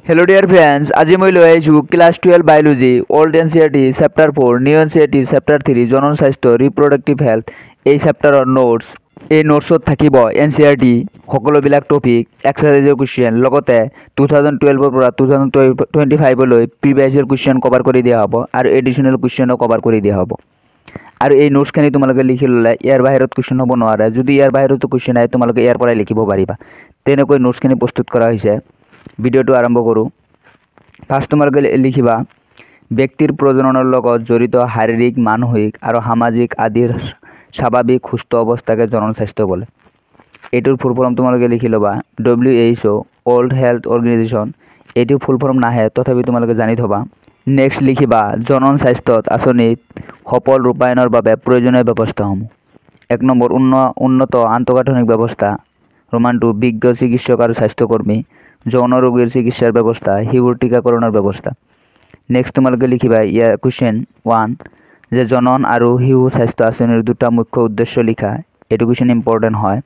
Hello dear friends, আজি মই লৈ আহিছোঁ class 12 biology old NCERT chapter 4 new NCERT chapter 3 জনন স্বাস্থ্য ৰিপ্ৰডাক্টিভ হেল্থ এই চেপ্টাৰৰ নোটছ। এই নোটছত থাকিব এনচিইআৰটি সকলোবিলাক টপিক এক্সাৰসাইজৰ কুৱেশ্যন লগতে 2012 পৰা 2025 লৈ প্ৰিভিয়াছ ইয়াৰ কুৱেশ্যন কভাৰ কৰি দিয়া হ'ব আৰু এডিশ্যনেল কুৱেশ্যনো কভাৰ কৰি দিয়া হ'ব। আৰু এই নোটছখিনি তোমালোকে লিখি ল'লে ইয়াৰ বাহিৰত কুৱেশ্যন হ'ব নোৱাৰে। যদি ইয়াৰ বাহিৰতো কুৱেশ্যন আহে তোমালোকে ইয়াৰ পৰাই লিখিব পাৰিবা। তেনেকৈ নোটছখিনি প্ৰস্তুত কৰা হৈছে। ভিডিঅ'টো আৰম্ভ কৰোঁ। ফাৰ্ষ্ট তোমালোকে লিখিবা ব্যক্তিৰ প্ৰজননৰ লগত জড়িত শাৰীৰিক মানসিক আৰু সামাজিক আদিৰ স্বাভাৱিক সুস্থ অৱস্থাকে জনন স্বাস্থ্য বোলে। এইটোৰ ফুল ফৰ্ম তোমালোকে লিখি ল'বা WHO ৱৰ্ল্ড হেল্থ অৰ্গেনাইজেশ্যন। এইটো ফুল ফৰ্ম নাহে তথাপি তোমালোকে জানি থ'বা। নেক্সট লিখিবা জনন স্বাস্থ্যত আঁচনিত সফল ৰূপায়ণৰ বাবে প্ৰয়োজনীয় ব্যৱস্থাসমূহ। 1 নম্বৰ উন্নত আন্তঃগাঁথনিক ব্যৱস্থা। ৰোমান 2 বিজ্ঞ চিকিৎসক আৰু স্বাস্থ্যকৰ্মী, যৌন ৰোগীৰ চিকিৎসাৰ ব্যৱস্থা, শিশুৰ টীকাকৰণৰ ব্যৱস্থা। নেক্সট তোমালোকে লিখিবা ইয়াৰ কুৱেশ্যন 1 যে জনন আৰু শিশু স্বাস্থ্য আঁচনিৰ দুটা মুখ্য উদ্দেশ্য লিখা। এইটো কুৱেশ্যন ইম্পৰ্টেণ্ট হয়।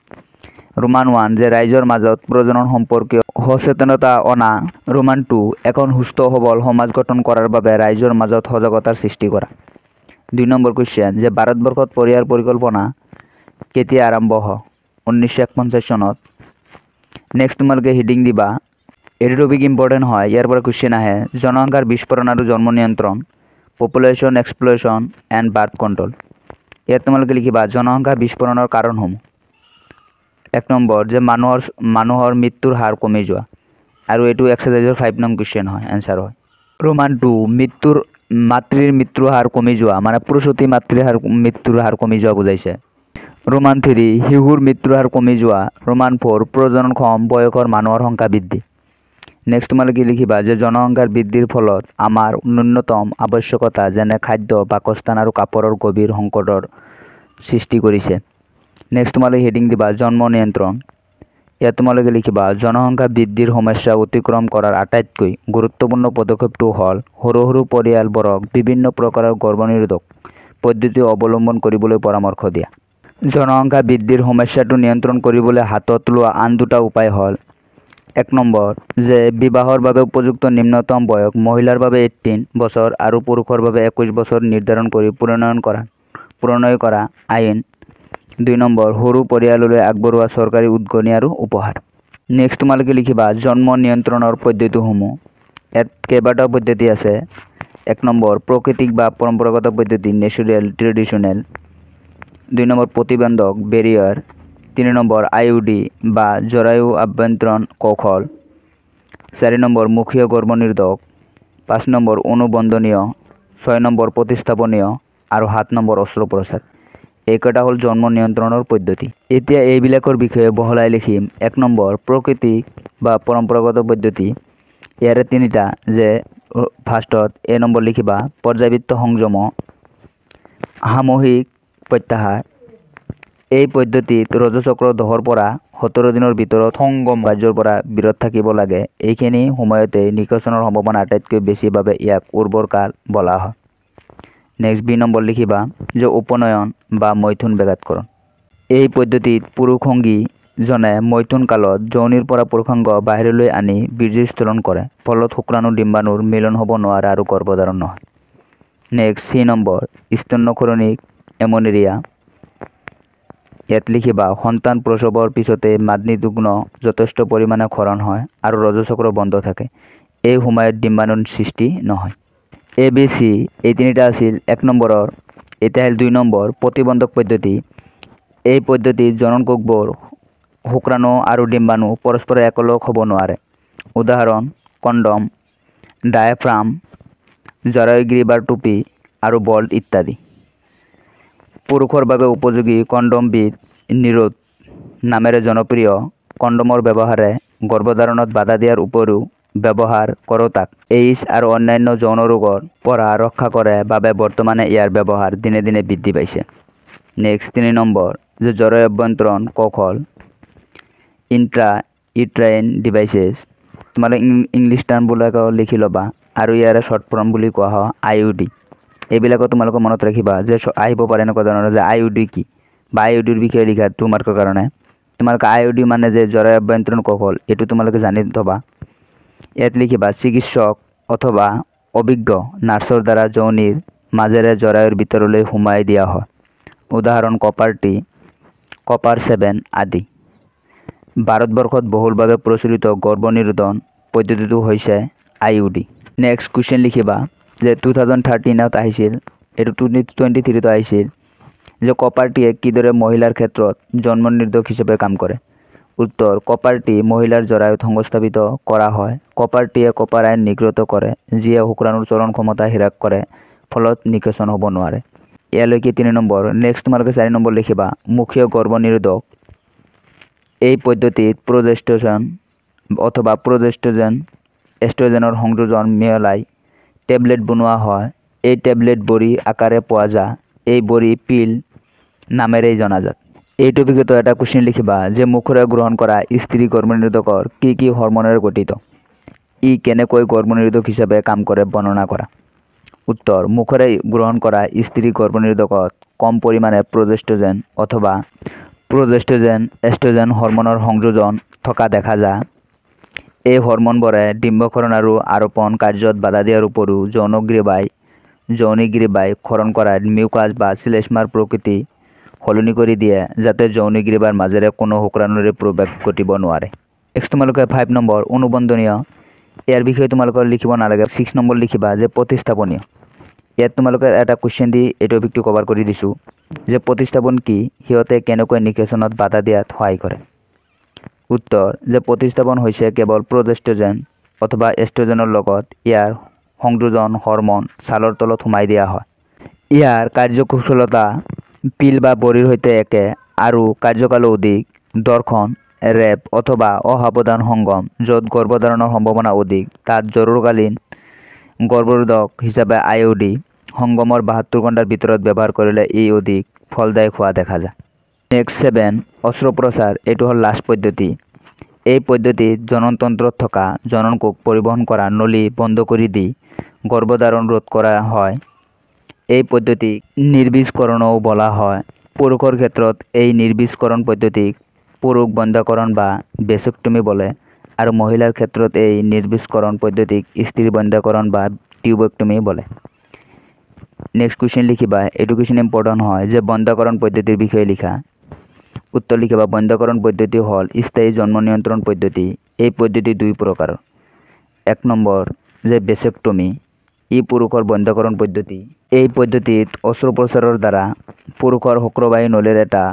ৰোমান 1 যে ৰাইজৰ মাজত প্ৰজনন সম্পৰ্কীয় সচেতনতা অনা। ৰোমান 2 এখন সুস্থ সবল সমাজ গঠন কৰাৰ বাবে ৰাইজৰ মাজত সজাগতাৰ সৃষ্টি কৰা। 2 নম্বৰ কুৱেশ্যন যে ভাৰতবৰ্ষত পৰিয়াল পৰিকল্পনা কেতিয়া আৰম্ভ হয়? 1941 চনত। নেক্সট তোমালোকে হিডিং দিবা এইটো টপিক ইম্পৰ্টেণ্ট হয়, ইয়াৰ পৰা কুৱেশ্যন আহে জনসংখ্যাৰ বিস্ফোৰণ আৰু জন্ম নিয়ন্ত্ৰণ, পপুলেশ্যন এক্সপ্লয়শ্যন এণ্ড বাৰ্থ কণ্ট্ৰল। ইয়াত তোমালোকে লিখিবা জনসংখ্যা বিস্ফোৰণৰ কাৰণসমূহ। 1 নম্বৰ যে মানুহৰ মৃত্যুৰ হাৰ কমি যোৱা আৰু এইটো এক্সাৰসাইজৰ 5 নং কুৱেশ্যন হয়, এনচাৰ হয়। ৰোমান 2 মাতৃৰ মৃত্যুৰ হাৰ কমি যোৱা মানে প্ৰসূতি মৃত্যুৰ হাৰ কমি যোৱা বুজাইছে। ৰোমান 3 শিশুৰ মৃত্যুৰ হাৰ কমি যোৱা। ৰোমান 4 প্ৰজননক্ষম বয়সৰ মানুহৰ সংখ্যা বৃদ্ধি। নেক্সট তোমালোকে লিখিবা যে জনসংখ্যাৰ বৃদ্ধিৰ ফলত আমাৰ ন্যূনতম আৱশ্যকতা যেনে খাদ্য, বাসস্থান আৰু কাপোৰৰ গভীৰ সংকটৰ সৃষ্টি কৰিছে। নেক্সট তোমালোকে হেডিং দিবা জন্ম নিয়ন্ত্ৰণ। ইয়াত তোমালোকে লিখিবা জনসংখ্যা বৃদ্ধিৰ সমস্যা অতিক্ৰম কৰাৰ আটাইতকৈ গুৰুত্বপূৰ্ণ পদক্ষেপটো হ'ল সৰু সৰু পৰিয়ালবোৰক বিভিন্ন প্ৰকাৰৰ গৰ্ভনিৰোধক পদ্ধতি অৱলম্বন কৰিবলৈ পৰামৰ্শ দিয়া। জনসংখ্যা বৃদ্ধিৰ সমস্যাটো নিয়ন্ত্ৰণ কৰিবলৈ হাতত লোৱা আন দুটা উপায় হ'ল 1 নম্বৰ যে বিবাহৰ বাবে উপযুক্ত নিম্নতম বয়স মহিলাৰ বাবে 18 বছৰ আৰু পুৰুষৰ বাবে 21 বছৰ নিৰ্ধাৰণ কৰি প্ৰণয়ন কৰা আইন। 2 নম্বৰ সৰু পৰিয়াললৈ আগবঢ়োৱা চৰকাৰী উদগনি আৰু উপহাৰ। নেক্সট তোমালোকে লিখিবা জন্ম নিয়ন্ত্ৰণৰ পদ্ধতিসমূহ। ইয়াত কেইবাটাও পদ্ধতি আছে। 1 নম্বৰ প্ৰাকৃতিক বা পৰম্পৰাগত পদ্ধতি নেচাৰেল ট্ৰেডিশ্যনেল। 2 নম্বৰ প্ৰতিবন্ধক বেৰিয়াৰ। 3 নম্বৰ IUD বা জৰায়ু আভ্যন্তৰণ কৌশল। 4 নম্বৰ মুখীয় গৰ্ভনিৰোধক। 5 নম্বৰ অনুবন্ধনীয়। 6 নম্বৰ প্ৰতিস্থাপনীয় আৰু 7 নম্বৰ অস্ত্ৰোপচাৰ। এইকেইটা হ'ল জন্ম নিয়ন্ত্ৰণৰ পদ্ধতি। এতিয়া এইবিলাকৰ বিষয়ে বহলাই লিখিম। 1 নম্বৰ প্ৰাকৃতিক বা পৰম্পৰাগত পদ্ধতি। ইয়াৰে 3টা যে ফাৰ্ষ্টত A নম্বৰ লিখিবা পৰ্যাবৃত্ত সংযম সামূহিক প্ৰত্যাহাৰ। এই পদ্ধতিত ৰজচক্ৰ 10ৰ পৰা 17 দিনৰ ভিতৰত সংগম কাৰ্যৰ পৰা বিৰত থাকিব লাগে। এইখিনি সময়তে নিৰ্বাচনৰ সম্ভাৱনা আটাইতকৈ বেছি বাবে ইয়াক উৰ্বৰ কাল বোলা হয়। নেক্সট B নম্বৰ লিখিবা যে উপনয়ন বা মৈথুন বেগাৎকৰণ। এই পদ্ধতিত পুৰুষ সংগীজনে মৈথুন কালত যৌনিৰ পৰা পুৰুষাংগ বাহিৰলৈ আনি বীৰ্যস্খলন কৰে, ফলত শুক্ৰাণু ডিম্বাণুৰ মিলন হ'ব নোৱাৰে আৰু গৰ্ভধাৰণ নহয়। নেক্সট C নম্বৰ স্তন্যখৰণিক এমনেৰিয়া। ইয়াত লিখিবা সন্তান প্ৰসৱৰ পিছতে মাতৃদুগ্ন যথেষ্ট পৰিমাণে ক্ষৰণ হয় আৰু ৰজচক্ৰ বন্ধ থাকে। এই সময়ত ডিম্বাণুৰ সৃষ্টি নহয়। ABC এই 3টা আছিল 1 নম্বৰৰ। এতিয়া হ'ল 2 নম্বৰ প্ৰতিবন্ধক পদ্ধতি। এই পদ্ধতিত জননকোষবোৰ শুক্ৰাণু আৰু ডিম্বাণু পৰস্পৰ একেলগ হ'ব নোৱাৰে। উদাহৰণ কণ্ডম, ডায়াফ্ৰাম, জৰায়ুগ্ৰীবাৰ টুপি আৰু বল্ট ইত্যাদি। পুৰুষৰ বাবে উপযোগী কণ্ডমবিধ নিৰোধ নামেৰে জনপ্ৰিয়। কণ্ডমৰ ব্যৱহাৰে গৰ্ভধাৰণত বাধা দিয়াৰ উপৰিও ব্যৱহাৰ কৰোঁতাক AIDS আৰু অন্যান্য যৌন ৰোগৰ পৰা ৰক্ষা কৰে বাবে বৰ্তমানে ইয়াৰ ব্যৱহাৰ দিনে দিনে বৃদ্ধি পাইছে। নেক্সট 3 নম্বৰ যে জৰায়ু আভ্যন্তৰণ কৌশল ইন্ট্ৰা ইউট্ৰাইন ডিভাইচেছ। তোমালোকে ইংলিছ টাৰ্মবিলাকো লিখি ল'বা আৰু ইয়াৰে শ্বৰ্ট ফৰ্ম বুলি কোৱা হয় IUD। এইবিলাকো তোমালোকে মনত ৰাখিবা যে আহিব পাৰে এনেকুৱা ধৰণৰ যে IUD কি বা IUDৰ বিষয়ে লিখা 2 মাৰ্কৰ কাৰণে। তোমালোকে IUD মানে যে জৰায়ু আভ্যন্তৰণ কৌশল এইটো তোমালোকে জানি থ'বা। ইয়াত লিখিবা চিকিৎসক অথবা অভিজ্ঞ নাৰ্ছৰ দ্বাৰা যৌনীৰ মাজেৰে জৰায়ুৰ ভিতৰলৈ সুমাই দিয়া হয়। উদাহৰণ কপাৰ টি, কপাৰ 7 আদি। ভাৰতবৰ্ষত বহুলভাৱে প্ৰচলিত গৰ্ভনিৰোধন পদ্ধতিটো হৈছে IUD। নেক্সট কুৱেশ্যন লিখিবা যে 2013ত আহিছিল, এইটো 2023ত আহিছিল যে কপাৰ টিয়ে কিদৰে মহিলাৰ ক্ষেত্ৰত জন্ম নিৰোধক হিচাপে কাম কৰে। উত্তৰ, কপাৰ টি মহিলাৰ জৰায়ুত সংস্থাপিত কৰা হয়। কপাৰ টিয়ে কপাৰ আয়ন নিৰ্গত কৰে, যিয়ে শুক্ৰাণুৰ চলন ক্ষমতা হ্ৰাস কৰে, ফলত নিষেচন হ'ব নোৱাৰে। ইয়ালৈকে 3 নম্বৰ। নেক্সট তোমালোকে 4 নম্বৰ লিখিবা মুখীয় গৰ্ভনিৰোধক। এই পদ্ধতিত প্ৰজেষ্টেৰন অথবা এষ্ট্ৰজেনৰ সংযোজন মিহলাই টেবলেট বনোৱা হয়। এই টেবলেট বড়ি আকাৰে পোৱা যায়। এই বড়ি পিল নামেৰেই জনাজাত। এই টপিকতো এটা কুৱেশ্যন লিখিবা যে মুখেৰে গ্ৰহণ কৰা স্ত্ৰী গৰ্ভনিৰোধকৰ কি হৰমনেৰে গঠিত। ই কেনেকৈ গৰ্ভনিৰোধক হিচাপে কাম কৰে বৰ্ণনা কৰা। উত্তৰ, মুখেৰে গ্ৰহণ কৰা স্ত্ৰী গৰ্ভনিৰোধকত কম পৰিমাণে প্ৰজেষ্টেৰন অথবা এষ্ট্ৰজেন হৰমনৰ সংযোজন থকা দেখা যায়। এই হৰমনবোৰে ডিম্বকৰণ আৰু আৰোপণ কাৰ্যত বাধা দিয়াৰ উপৰিও যৌনিগ্ৰীবাই ক্ষৰণ কৰাত মিউকাছ বা শ্লেষ্মাৰ প্ৰকৃতি সলনি কৰি দিয়ে, যাতে যৌনিগ্ৰীবাৰ মাজেৰে কোনো শুক্ৰাণুৰে প্ৰৱেশ ঘটিব নোৱাৰে। নেক্সট তোমালোকে 5 নম্বৰ অনুবন্ধনীয়। ইয়াৰ বিষয়ে তোমালোকৰ লিখিব নালাগে। 6 নম্বৰ লিখিবা যে প্ৰতিস্থাপনীয়। ইয়াত তোমালোকে এটা কুৱেশ্যন দি এই টপিকটো কভাৰ কৰি দিছোঁ যে প্ৰতিস্থাপন কি, সিহঁতে কেনেকৈ নিষেচনত বাধা দিয়াত সহায় কৰে। উত্তৰ, যে প্ৰতিস্থাপন হৈছে কেৱল প্ৰজেষ্টেৰন অথবা এষ্ট্ৰজেনৰ লগত ইয়াৰ সংযোজন হৰমন ছালৰ তলত সোমাই দিয়া হয়। ইয়াৰ কাৰ্যকুশলতা পিল বা বড়িৰ সৈতে একে আৰু কাৰ্যকালো অধিক। দৰ্শন, ৰেপ অথবা অসাৱধান সংগম য'ত গৰ্ভধাৰণৰ সম্ভাৱনা অধিক, তাত জৰুৰীকালীন গৰ্ভৰোধক হিচাপে IUD সংগমৰ 72 ঘণ্টাৰ ভিতৰত ব্যৱহাৰ কৰিলে ই অধিক ফলদায়ক হোৱা দেখা যায়। নেক্সট 7 অস্ত্ৰোপচাৰ। এইটো হ'ল লাষ্ট পদ্ধতি। এই পদ্ধতিত জননতন্ত্ৰত থকা জননকোষ পৰিবহণ কৰা নলী বন্ধ কৰি দি গৰ্ভধাৰণ ৰোধ কৰা হয়। এই পদ্ধতিক নিৰ্বীজকৰণও বোলা হয়। পুৰুষৰ ক্ষেত্ৰত এই নিৰ্বীজকৰণ পদ্ধতিক পুৰুষ বন্ধ্যাকৰণ বা বেচেক্টমী বোলে, আৰু মহিলাৰ ক্ষেত্ৰত এই নিৰ্বীজকৰণ পদ্ধতিক স্ত্ৰী বন্ধ্যাকৰণ বা টিউবেক্টমী বোলে। নেক্সট কুৱেশ্যন লিখিবা, এডুকেশ্যন ইম্পৰ্টেণ্ট হয় যে বন্ধ্যাকৰণ পদ্ধতিৰ বিষয়ে লিখা। উত্তৰ লিখিবা বন্ধ্যাকৰণ পদ্ধতি হ'ল স্থায়ী জন্ম নিয়ন্ত্ৰণ পদ্ধতি। এই পদ্ধতি 2 প্ৰকাৰৰ। 1 নম্বৰ যে বেচেক্টমী, ই পুৰুষৰ বন্ধ্যাকৰণ পদ্ধতি। এই পদ্ধতিত অস্ত্ৰোপচাৰৰ দ্বাৰা পুৰুষৰ শুক্ৰবাহী নলীৰ এটা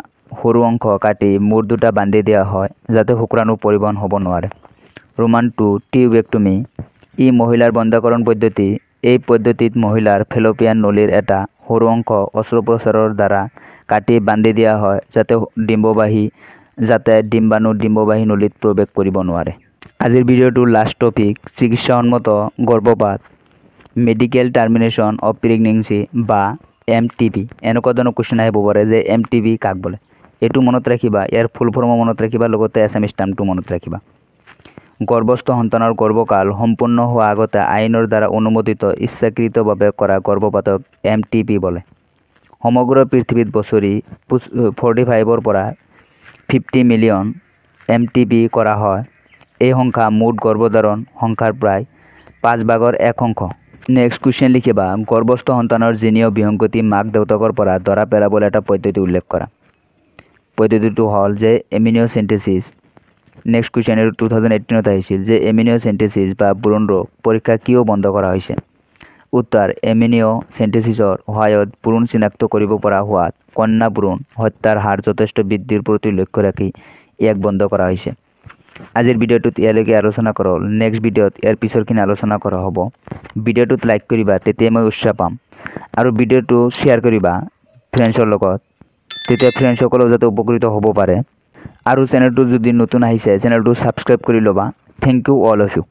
সৰু অংশ কাটি মূৰ দুটা বান্ধি দিয়া হয়, যাতে শুক্ৰাণু পৰিবহণ হ'ব নোৱাৰে। ৰোমান 2 টিউবেক্টমী, ই মহিলাৰ বন্ধ্যাকৰণ পদ্ধতি। এই পদ্ধতিত মহিলাৰ ফেলোপিয়ান নলীৰ এটা সৰু অংশ অস্ত্ৰোপচাৰৰ দ্বাৰা কাটি বান্ধি দিয়া হয়, যাতে ডিম্বাণু ডিম্ববাহী নলীত প্ৰৱেশ কৰিব নোৱাৰে। আজিৰ ভিডিঅ'টোৰ লাষ্ট টপিক চিকিৎসাসন্মত গৰ্ভপাত, মেডিকেল টাৰ্মিনেশ্যন অফ প্ৰেগনেন্সি বা MTP। এনেকুৱা ধৰণৰ কুৱেশ্যন আহিব পাৰে যে MTP কাক বোলে। এইটো মনত ৰাখিবা, ইয়াৰ ফুল ফৰ্মো মনত ৰাখিবা, লগতে এছামিছ টাৰ্মটো মনত ৰাখিবা। গৰ্ভস্থ সন্তানৰ গৰ্ভকাল সম্পূৰ্ণ হোৱাৰ আগতে আইনৰ দ্বাৰা অনুমোদিত ইচ্ছাকৃতভাৱে কৰা গৰ্ভপাতক MTP বোলে। সমগ্ৰ পৃথিৱীত বছৰি 45 পৰা 50 মিলিয়ন MTP কৰা হয়। এই সংখ্যা মুঠ গৰ্ভধাৰণ সংখ্যাৰ প্ৰায় 1/5 অংশ। নেক্সট কুৱেশ্যন লিখিবা গৰ্ভস্থ সন্তানৰ জিনীয় বিসংগতি মাক দেউতাকৰ পৰা ধৰা পেলাবলৈ এটা পদ্ধতি উল্লেখ কৰা। পদ্ধতিটো হ'ল যে এমিনিঅ'চেণ্টেচিছ। নেক্সট কুৱেশ্যন, এইটো 2018ত আহিছিল যে এমিনিঅ'চেণ্টেচিছ বা ভ্ৰূণ ৰোগ পৰীক্ষা কিয় বন্ধ কৰা হৈছে। উত্তৰ, এমিনিঅ'চেণ্টেচিছৰ সহায়ত ভ্ৰূণ চিনাক্ত কৰিব পৰা হোৱাত কন্যা ভ্ৰূণ হত্যাৰ হাৰ যথেষ্ট বৃদ্ধিৰ প্ৰতি লক্ষ্য ৰাখি ইয়াক বন্ধ কৰা হৈছে। আজিৰ ভিডিঅ'টোত ইয়ালৈকে আলোচনা কৰা হ'ল। নেক্সট ভিডিঅ'ত ইয়াৰ পিছৰখিনি আলোচনা কৰা হ'ব। ভিডিঅ'টোত লাইক কৰিবা, তেতিয়া মই উৎসাহ পাম, আৰু ভিডিঅ'টো শ্বেয়াৰ কৰিবা ফ্ৰেণ্ডছৰ লগত, তেতিয়া ফ্ৰেণ্ডছসকলেও যাতে উপকৃত হ'ব পাৰে। আৰু চেনেলটো যদি নতুন আহিছে চেনেলটো ছাবস্ক্ৰাইব কৰি ল'বা। Thank you all of U.